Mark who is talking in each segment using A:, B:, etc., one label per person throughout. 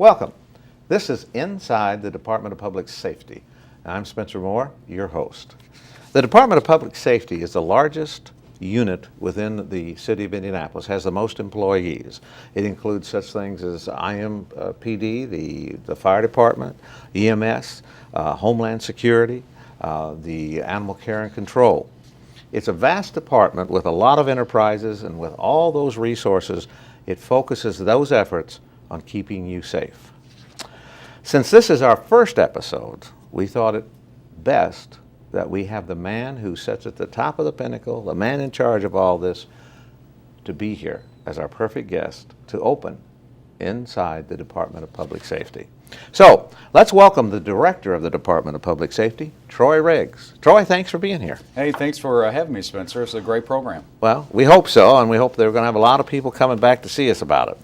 A: Welcome. This is Inside the Department of Public Safety. I'm Spencer Moore, your host. The Department of Public Safety is the largest unit within the city of Indianapolis, has the most employees. It includes such things as IMPD, the fire department, EMS, Homeland Security, the Animal Care and Control. It's a vast department with a lot of enterprises, and with all those resources, it focuses those efforts on keeping you safe. Since this is our first episode, we thought it best that we have the man who sits at the top of the pinnacle, the man in charge of all this, to be here as our perfect guest to open Inside the Department of Public Safety. So let's welcome the director of the Department of Public Safety, Troy Riggs. Troy, thanks for being here.
B: Hey, thanks for having me, Spencer. It's a great program.
A: Well, we hope so, and we hope they're going to have a lot of people coming back to see us about it.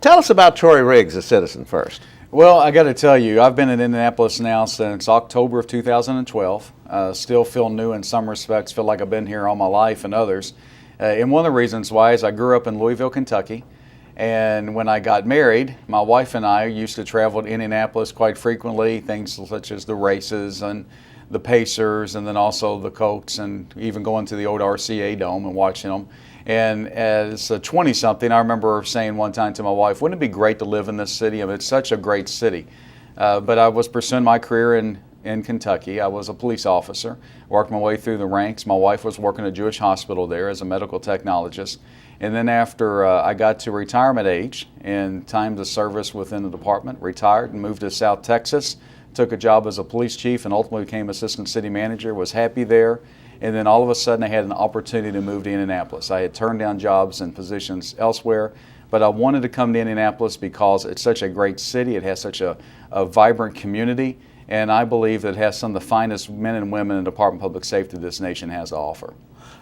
A: Tell us about Troy Riggs, a citizen, first.
B: Well, I got to tell you, I've been in Indianapolis now since October of 2012. Still feel new in some respects, feel like I've been here all my life and others. And one of the reasons why is I grew up in Louisville, Kentucky. And when I got married, my wife and I used to travel to Indianapolis quite frequently, things such as the races and the Pacers, and then also the Colts, and even going to the old RCA Dome and watching them. And as a 20-something, I remember saying one time to my wife, wouldn't it be great to live in this city? I mean, it's such a great city. But I was pursuing my career in Kentucky. I was a police officer, worked my way through the ranks. My wife was working at a Jewish hospital there as a medical technologist. And then after I got to retirement age and time to service within the department, retired and moved to South Texas, took a job as a police chief and ultimately became assistant city manager, was happy there. And then all of a sudden I had an opportunity to move to Indianapolis. I had turned down jobs and positions elsewhere, but I wanted to come to Indianapolis because it's such a great city. It has such a vibrant community, and I believe that it has some of the finest men and women in the Department of Public Safety this nation has to offer.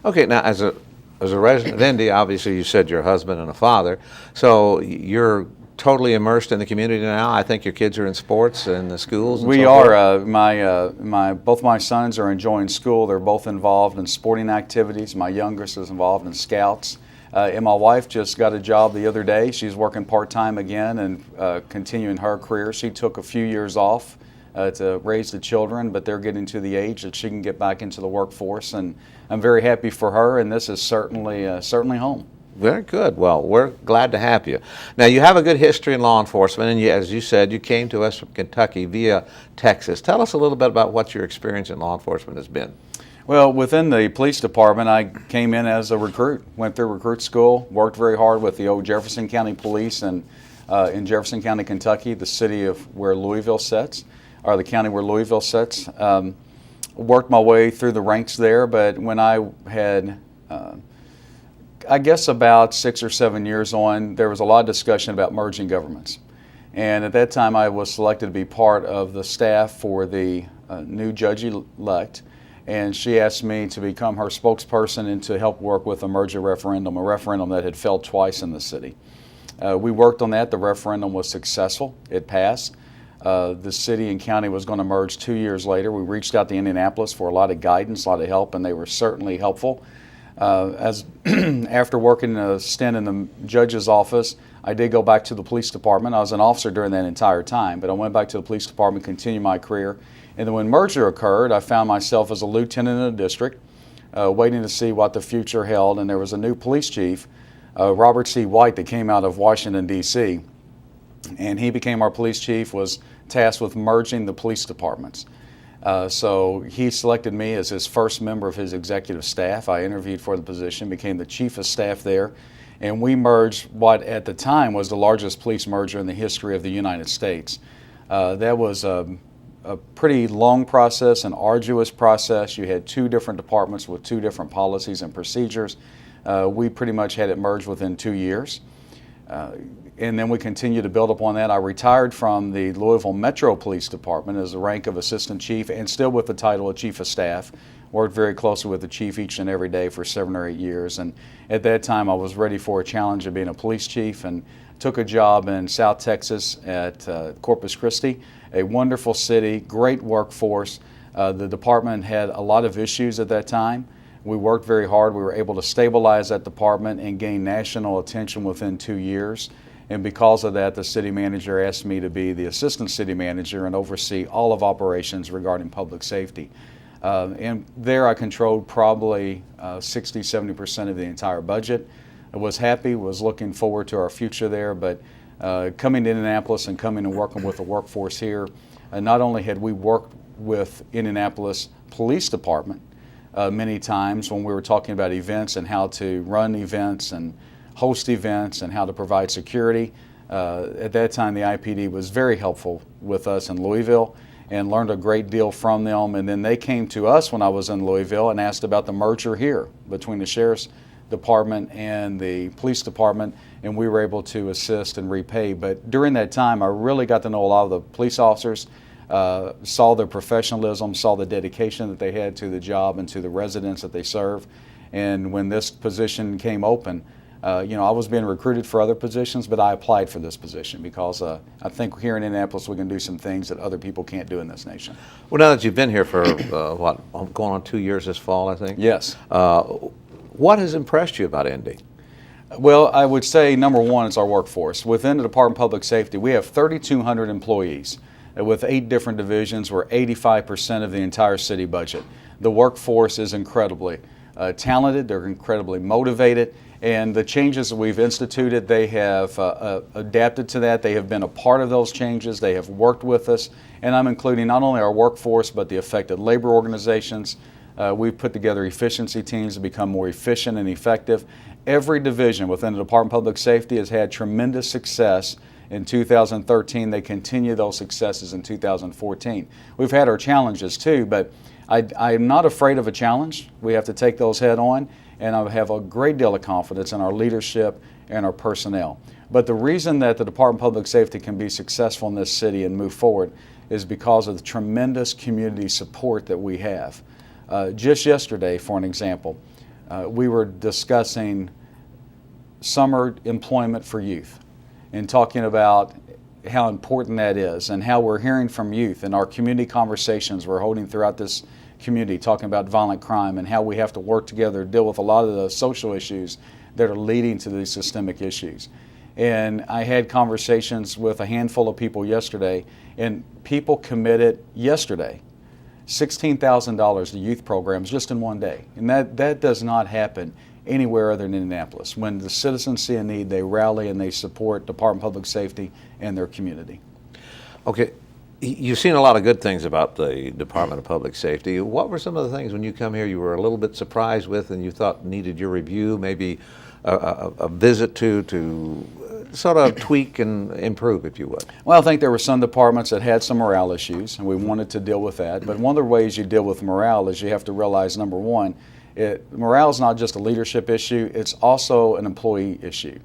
A: Okay, now as a resident of Indy, obviously you said you're a husband and a father, so you're totally immersed in the community now. I think your kids are in sports and the schools. And
B: we
A: so
B: are. Both my sons are enjoying school. They're both involved in sporting activities. My youngest is involved in scouts. And my wife just got a job the other day. She's working part-time again and continuing her career. She took a few years off to raise the children, but they're getting to the age that she can get back into the workforce. And I'm very happy for her, and this is certainly home.
A: Very good. Well, we're glad to have you. Now, you have a good history in law enforcement, and as you said, you came to us from Kentucky via Texas. Tell us a little bit about what your experience in law enforcement has been.
B: Well, within the police department, I came in as a recruit, went through recruit school, worked very hard with the old Jefferson County Police and in Jefferson County, Kentucky, the city of where Louisville sits, or the county where Louisville sits. Worked my way through the ranks there, but when I had I guess about 6 or 7 years on, there was a lot of discussion about merging governments. And at that time, I was selected to be part of the staff for the new judge-elect. And she asked me to become her spokesperson and to help work with a merger referendum, a referendum that had failed twice in the city. We worked on that. The referendum was successful. It passed. The city and county was going to merge 2 years later. We reached out to Indianapolis for a lot of guidance, a lot of help, and they were certainly helpful. After working a stint in the judge's office, I did go back to the police department. I was an officer during that entire time, but I went back to the police department, continued my career. And then when merger occurred, I found myself as a lieutenant in the district, waiting to see what the future held. And there was a new police chief, Robert C. White, that came out of Washington, D.C. And he became our police chief, was tasked with merging the police departments. So he selected me as his first member of his executive staff. I interviewed for the position, became the chief of staff there, and we merged what at the time was the largest police merger in the history of the United States. That was a pretty long process, an arduous process. You had two different departments with two different policies and procedures. We pretty much had it merged within 2 years. And then we continued to build upon that. I retired from the Louisville Metro Police Department as the rank of assistant chief and still with the title of chief of staff. Worked very closely with the chief each and every day for 7 or 8 years. And at that time I was ready for a challenge of being a police chief and took a job in South Texas at Corpus Christi, a wonderful city, great workforce. The department had a lot of issues at that time. We worked very hard. We were able to stabilize that department and gain national attention within 2 years. And because of that, the city manager asked me to be the assistant city manager and oversee all of operations regarding public safety. And there I controlled probably 60–70% of the entire budget. I was happy, was looking forward to our future there, but coming to Indianapolis and coming and working with the workforce here, not only had we worked with Indianapolis Police Department many times when we were talking about events and how to run events and host events and how to provide security. At that time, the IPD was very helpful with us in Louisville and learned a great deal from them. And then they came to us when I was in Louisville and asked about the merger here between the Sheriff's Department and the Police Department, and we were able to assist and repay. But during that time, I really got to know a lot of the police officers, saw their professionalism, saw the dedication that they had to the job and to the residents that they serve. And when this position came open, I was being recruited for other positions, but I applied for this position because I think here in Indianapolis we can do some things that other people can't do in this nation.
A: Well, now that you've been here for, going on 2 years this fall, I think?
B: Yes.
A: What has impressed you about Indy?
B: Well, I would say number one is our workforce. Within the Department of Public Safety, we have 3,200 employees. With 8 different divisions, we're 85% of the entire city budget. The workforce is incredibly talented, they're incredibly motivated, and the changes that we've instituted, they have adapted to that. They have been a part of those changes. They have worked with us, and I'm including not only our workforce, but the affected labor organizations. We've put together efficiency teams to become more efficient and effective. Every division within the Department of Public Safety has had tremendous success in 2013. They continue those successes in 2014. We've had our challenges too, but I'm not afraid of a challenge. We have to take those head on, and I have a great deal of confidence in our leadership and our personnel. But the reason that the Department of Public Safety can be successful in this city and move forward is because of the tremendous community support that we have. Just yesterday, for an example, we were discussing summer employment for youth and talking about how important that is and how we're hearing from youth in our community conversations we're holding throughout this community, talking about violent crime and how we have to work together to deal with a lot of the social issues that are leading to these systemic issues. And I had conversations with a handful of people yesterday, and people committed yesterday $16,000 to youth programs just in one day. And that does not happen anywhere other than Indianapolis. When the citizens see a need, they rally and they support Department of Public Safety and their community.
A: Okay, you've seen a lot of good things about the Department of Public Safety. What were some of the things when you come here you were a little bit surprised with and you thought needed your review, maybe a visit to sort of tweak and improve, if you would?
B: Well, I think there were some departments that had some morale issues, and we wanted to deal with that. But one of the ways you deal with morale is you have to realize, number one, morale is not just a leadership issue, it's also an employee issue.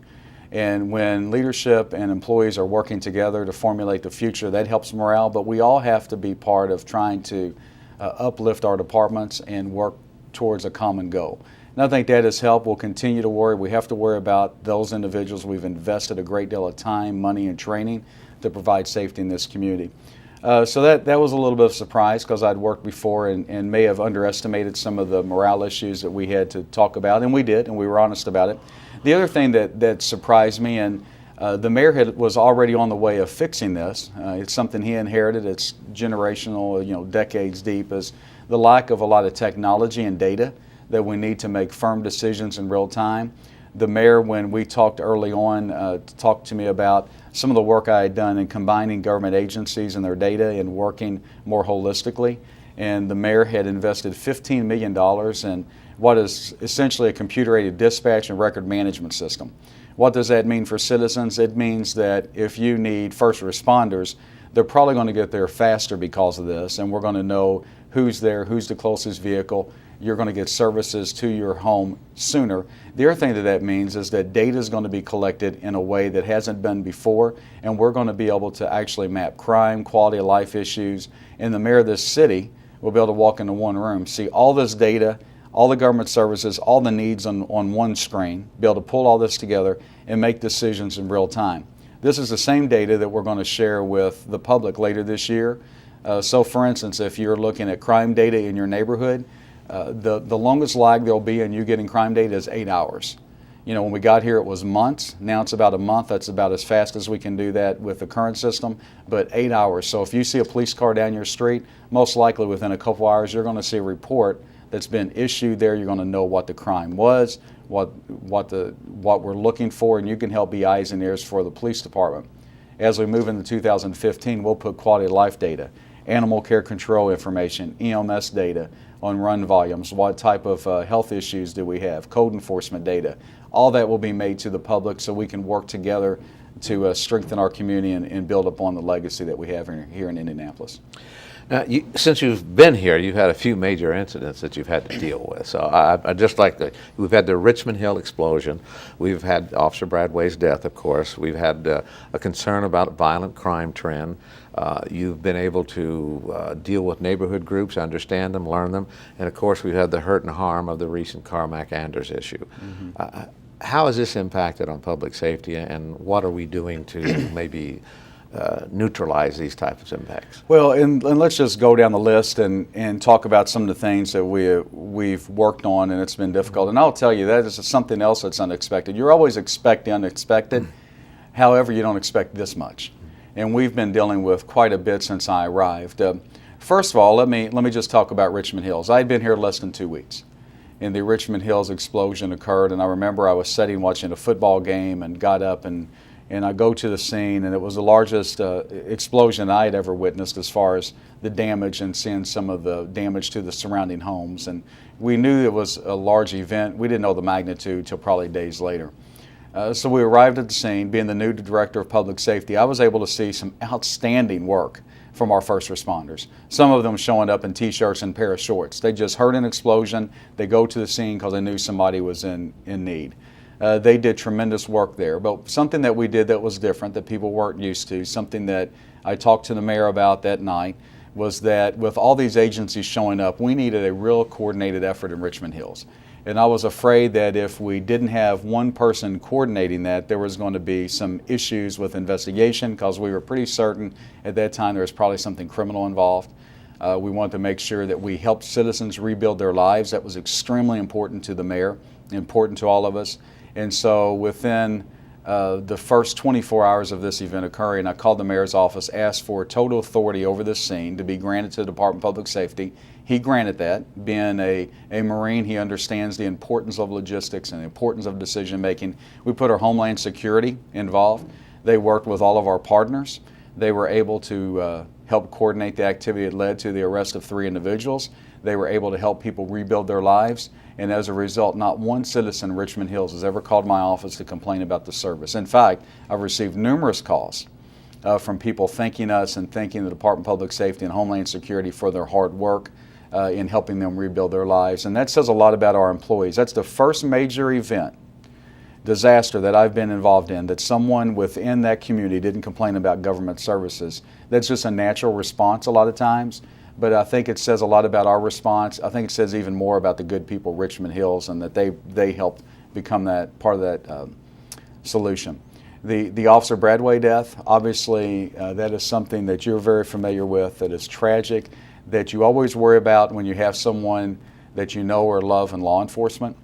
B: And when leadership and employees are working together to formulate the future, that helps morale, but we all have to be part of trying to uplift our departments and work towards a common goal. And I think that has helped. We'll continue to worry. We have to worry about those individuals. We've invested a great deal of time, money, and training to provide safety in this community. So that was a little bit of a surprise because I'd worked before and may have underestimated some of the morale issues that we had to talk about, and we did, and we were honest about it. The other thing that surprised me, and the mayor was already on the way of fixing this. It's something he inherited. It's generational, decades deep, is the lack of a lot of technology and data that we need to make firm decisions in real time. The mayor, when we talked early on, talked to me about some of the work I had done in combining government agencies and their data and working more holistically. And the mayor had invested $15 million in what is essentially a computer-aided dispatch and record management system. What does that mean for citizens? It means that if you need first responders, they're probably going to get there faster because of this, and we're going to know who's there, who's the closest vehicle. You're going to get services to your home sooner. The other thing that means is that data is going to be collected in a way that hasn't been before, and we're going to be able to actually map crime, quality of life issues, and the mayor of this city will be able to walk into one room, see all this data, all the government services, all the needs on one screen, be able to pull all this together and make decisions in real time. This is the same data that we're going to share with the public later this year. So for instance, if you're looking at crime data in your neighborhood, the longest lag there'll be in you getting crime data is 8 hours. When we got here, it was months. Now it's about a month. That's about as fast as we can do that with the current system, but 8 hours. So if you see a police car down your street, most likely within a couple hours, you're going to see a report that's been issued there. You're going to know what the crime was, what we're looking for, and you can help be eyes and ears for the police department. As we move into 2015, we'll put quality of life data, animal care control information, EMS data on run volumes, what type of health issues do we have, code enforcement data. All that will be made to the public so we can work together to strengthen our community and build upon the legacy that we have here in Indianapolis.
A: Now, since you've been here, you've had a few major incidents that you've had to deal with. So I'd just like to, we've had the Richmond Hill explosion. We've had Officer Bradway's death, of course. We've had a concern about violent crime trend. You've been able to deal with neighborhood groups, understand them, learn them. And of course, we've had the hurt and harm of the recent Carmack-Anders issue. Mm-hmm. How has this impacted on public safety, and what are we doing to maybe neutralize these types of impacts?
B: Well, and let's just go down the list and talk about some of the things that we've worked on, and it's been difficult. And I'll tell you, that is something else that's unexpected. You're always expect the unexpected. However, you don't expect this much. And we've been dealing with quite a bit since I arrived. First of all, let me just talk about Richmond Hills. I had been here less than 2 weeks, and the Richmond Hills explosion occurred. And I remember I was sitting watching a football game and got up and I go to the scene, and it was the largest explosion I had ever witnessed as far as the damage and seeing some of the damage to the surrounding homes. And we knew it was a large event. We didn't know the magnitude till probably days later. So we arrived at the scene. Being the new director of public safety, I was able to see some outstanding work from our first responders. Some of them showing up in t-shirts and a pair of shorts. They just heard an explosion. They go to the scene because they knew somebody was in need. They did tremendous work there. But something that we did that was different, that people weren't used to, something that I talked to the mayor about that night, was that with all these agencies showing up, we needed a real coordinated effort in Richmond Hills. And I was afraid that if we didn't have one person coordinating that, there was going to be some issues with investigation, because we were pretty certain at that time there was probably something criminal involved. We wanted to make sure that we helped citizens rebuild their lives. That was extremely important to the mayor, important to all of us. And so within the first 24 hours of this event occurring, I called the mayor's office, asked for total authority over this scene to be granted to the Department of Public Safety. He granted that. Being a Marine, he understands the importance of logistics and the importance of decision making. We put our Homeland Security involved. They worked with all of our partners. They were able to help coordinate the activity that led to the arrest of 3 individuals. They were able to help people rebuild their lives. And as a result, not one citizen in Richmond Hills has ever called my office to complain about the service. In fact, I've received numerous calls from people thanking us and thanking the Department of Public Safety and Homeland Security for their hard work in helping them rebuild their lives. And that says a lot about our employees. That's the first major event, disaster that I've been involved in, that someone within that community didn't complain about government services. That's just a natural response a lot of times. But I think it says a lot about our response. I think it says even more about the good people of Richmond Hills, and that they helped become that part of that solution. The Officer Bradway death, obviously that is something that you're very familiar with, that is tragic, that you always worry about when you have someone that you know or love in law enforcement.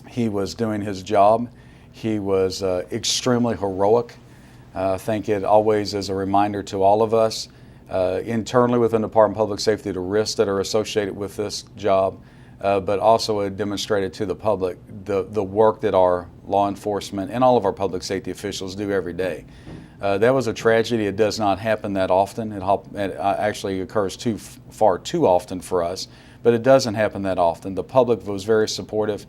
B: He was doing his job. He was extremely heroic. I think it always is a reminder to all of us, internally within the Department of Public Safety, the risks that are associated with this job, but also it demonstrated to the public the work that our law enforcement and all of our public safety officials do every day. That was a tragedy. It does not happen that often. It actually occurs far too often for us, but it doesn't happen that often. The public was very supportive.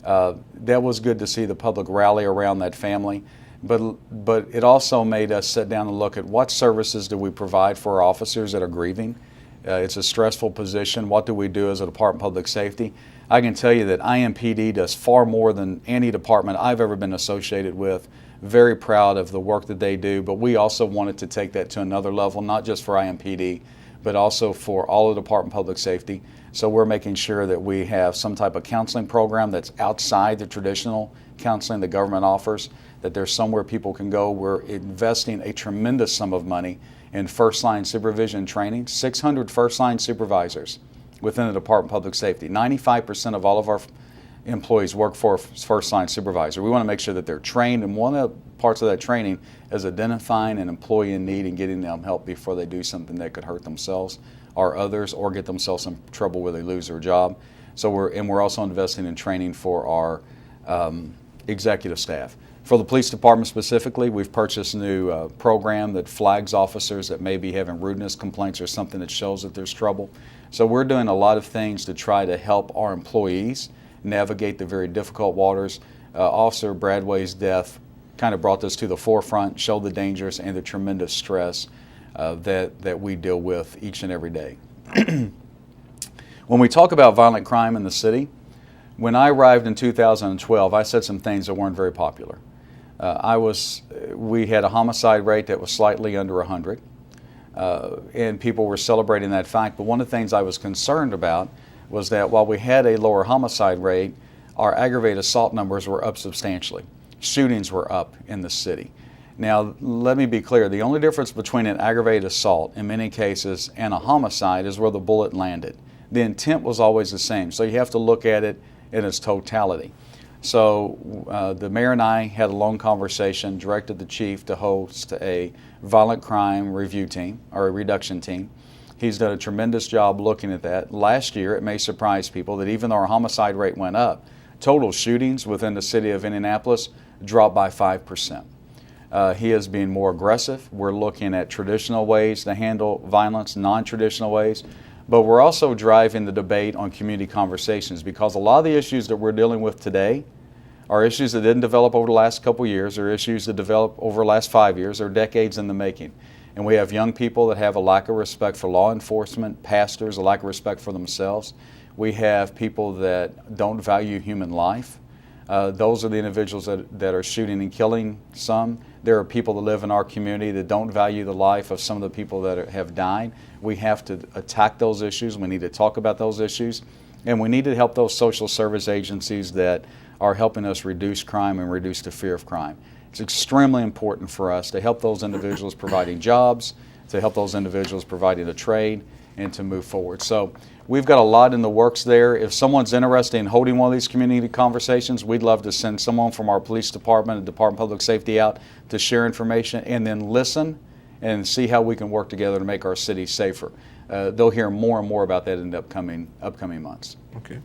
B: That was good to see the public rally around that family. But it also made us sit down and look at what services do we provide for our officers that are grieving. It's a stressful position. What do we do as a Department of Public Safety? I can tell you that IMPD does far more than any department I've ever been associated with. Very proud of the work that they do, but we also wanted to take that to another level, not just for IMPD, but also for all of the Department of Public Safety. So we're making sure that we have some type of counseling program that's outside the traditional counseling the government offers, that there's somewhere people can go. We're investing a tremendous sum of money in first-line supervision training, 600 first-line supervisors within the Department of Public Safety. 95% of all of our employees work for a first line supervisor. We want to make sure that they're trained, and one of the parts of that training is identifying an employee in need and getting them help before they do something that could hurt themselves or others, or get themselves in trouble where they lose their job. So we're also investing in training for our executive staff. For the police department specifically, we've purchased a new program that flags officers that may be having rudeness complaints or something that shows that there's trouble. So we're doing a lot of things to try to help our employees navigate the very difficult waters. Officer Bradway's death kind of brought this to the forefront, showed the dangers and the tremendous stress that we deal with each and every day. When we talk about violent crime in the city, when I arrived in 2012, I said some things that weren't very popular. We had a homicide rate that was slightly under 100, and people were celebrating that fact. But one of the things I was concerned about was that while we had a lower homicide rate, our aggravated assault numbers were up substantially. Shootings were up in the city. Now, let me be clear. The only difference between an aggravated assault in many cases and a homicide is where the bullet landed. The intent was always the same, so you have to look at it in its totality. So the mayor and I had a long conversation, directed the chief to host a violent crime review team, or a reduction team. He's done a tremendous job looking at that. Last year, it may surprise people that even though our homicide rate went up, total shootings within the city of Indianapolis dropped by 5%. He is being more aggressive. We're looking at traditional ways to handle violence, non-traditional ways. But we're also driving the debate on community conversations, because a lot of the issues that we're dealing with today are issues that didn't develop over the last couple of years, or issues that developed over the last 5 years, or decades in the making. And we have young people that have a lack of respect for law enforcement, pastors, a lack of respect for themselves. We have people that don't value human life. Those are the individuals that are shooting and killing some. There are people that live in our community that don't value the life of some of the people that have died. We have to attack those issues. We need to talk about those issues. And we need to help those social service agencies that are helping us reduce crime and reduce the fear of crime. It's extremely important for us to help those individuals providing jobs, to help those individuals providing a trade, and to move forward. So we've got a lot in the works there. If someone's interested in holding one of these community conversations, we'd love to send someone from our police department and Department of Public Safety out to share information and then listen and see how we can work together to make our city safer. They'll hear more and more about that in the upcoming months.
A: Okay.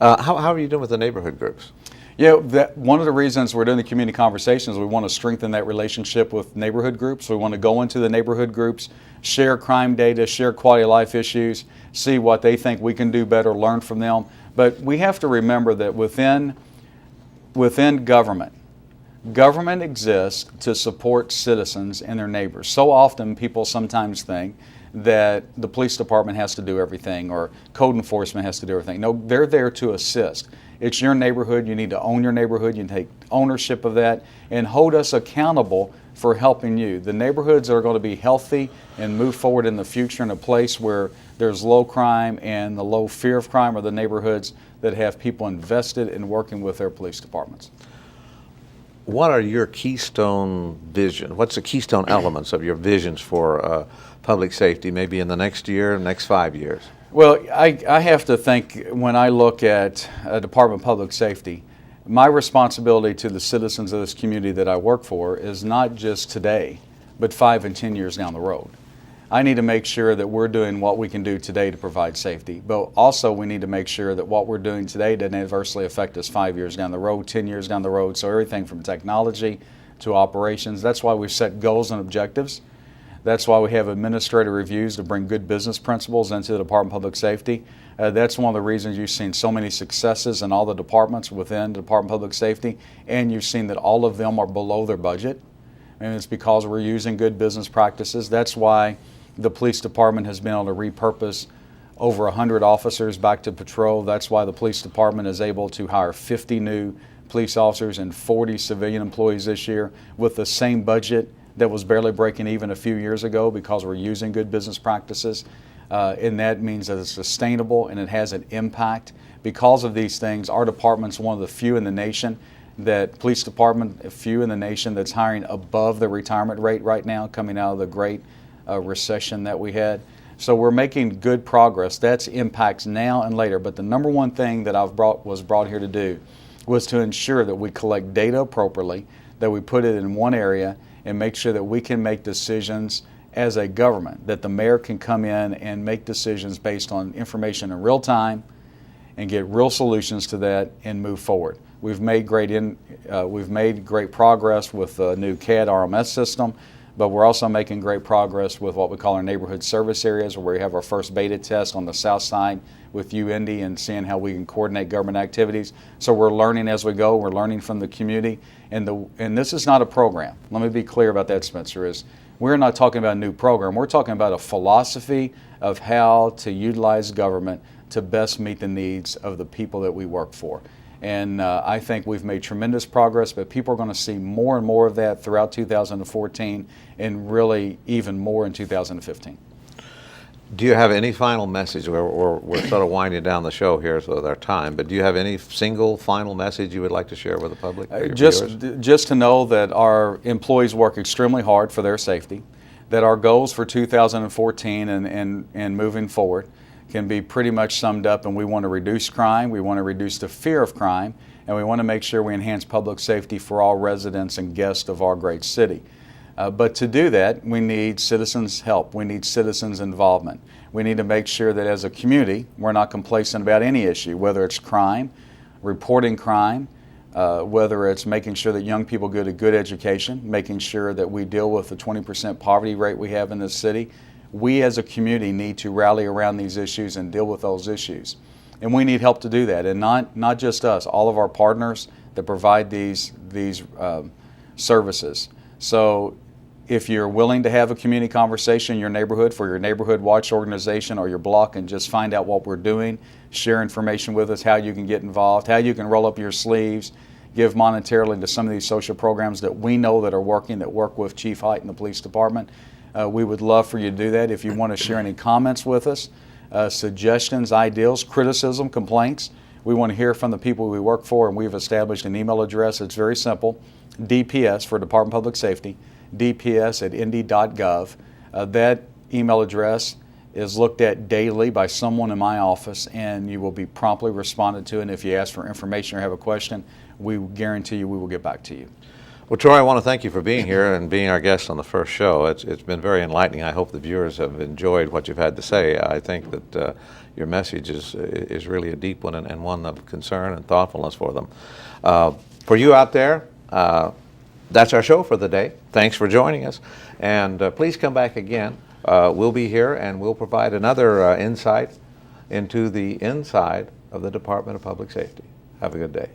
A: How are you doing with the neighborhood groups?
B: Yeah, one of the reasons we're doing the community conversations, we want to strengthen that relationship with neighborhood groups. We want to go into the neighborhood groups, share crime data, share quality of life issues, see what they think we can do better, learn from them. But we have to remember that within government exists to support citizens and their neighbors. So often people sometimes think that the police department has to do everything or code enforcement has to do everything. No, they're there to assist. It's your neighborhood. You need to own your neighborhood. You take ownership of that and hold us accountable for helping you. The neighborhoods that are going to be healthy and move forward in the future in a place where there's low crime and the low fear of crime are the neighborhoods that have people invested in working with their police departments.
A: What are your Keystone vision? What's the Keystone elements of your visions for public safety, maybe in the next year, next 5 years?
B: Well, I have to think when I look at Department of Public Safety, my responsibility to the citizens of this community that I work for is not just today, but 5 and 10 years down the road. I need to make sure that we're doing what we can do today to provide safety, but also we need to make sure that what we're doing today doesn't adversely affect us 5 years down the road, 10 years down the road. So everything from technology to operations. That's why we've set goals and objectives. That's why we have administrative reviews to bring good business principles into the Department of Public Safety. That's one of the reasons you've seen so many successes in all the departments within the Department of Public Safety, and you've seen that all of them are below their budget. And it's because we're using good business practices. That's why the police department has been able to repurpose over 100 officers back to patrol. That's why the police department is able to hire 50 new police officers and 40 civilian employees this year with the same budget that was barely breaking even a few years ago, because we're using good business practices. And that means that it's sustainable and it has an impact. Because of these things, our department's one of the few in the nation, police department, a few in the nation that's hiring above the retirement rate right now, coming out of the great recession that we had. So we're making good progress. That's impacts now and later. But the number one thing that was brought here to do was to ensure that we collect data appropriately, that we put it in one area, and make sure that we can make decisions as a government, that the mayor can come in and make decisions based on information in real time and get real solutions to that and move forward. We've made great progress with the new CAD RMS system, but we're also making great progress with what we call our neighborhood service areas, where we have our first beta test on the south side with UIndy and seeing how we can coordinate government activities. So we're learning as we go. We're learning from the community. And this is not a program. Let me be clear about that, Spencer, we're not talking about a new program. We're talking about a philosophy of how to utilize government to best meet the needs of the people that we work for. And I think we've made tremendous progress, but people are going to see more and more of that throughout 2014 and really even more in 2015.
A: Do you have any final message? We're sort of winding down the show here with our time, but do you have any single final message you would like to share with the public?
B: Just to know that our employees work extremely hard for their safety, that our goals for 2014 and moving forward can be pretty much summed up, and we want to reduce crime, we want to reduce the fear of crime, and we want to make sure we enhance public safety for all residents and guests of our great city. But to do that, we need citizens' help. We need citizens' involvement. We need to make sure that as a community, we're not complacent about any issue, whether it's crime, reporting crime, whether it's making sure that young people get a good education, making sure that we deal with the 20% poverty rate we have in this city. We as a community need to rally around these issues and deal with those issues. And we need help to do that, and not just us, all of our partners that provide these services. So if you're willing to have a community conversation in your neighborhood, for your neighborhood watch organization or your block, and just find out what we're doing, share information with us, how you can get involved, how you can roll up your sleeves, give monetarily to some of these social programs that we know that are working, that work with Chief Height and the police department. We would love for you to do that. If you want to share any comments with us, suggestions, ideals, criticism, complaints, we want to hear from the people we work for, and we've established an email address. It's very simple, DPS for Department of Public Safety, dps@indy.gov. That email address is looked at daily by someone in my office, and you will be promptly responded to. And if you ask for information or have a question, we guarantee you we will get back to you.
A: Well, Troy, I want to thank you for being here and being our guest on the first show. It's been very enlightening. I hope the viewers have enjoyed what you've had to say. I think that your message is really a deep one and one of concern and thoughtfulness for them. For you out there, that's our show for the day. Thanks for joining us. And please come back again. We'll be here and we'll provide another insight into the inside of the Department of Public Safety. Have a good day.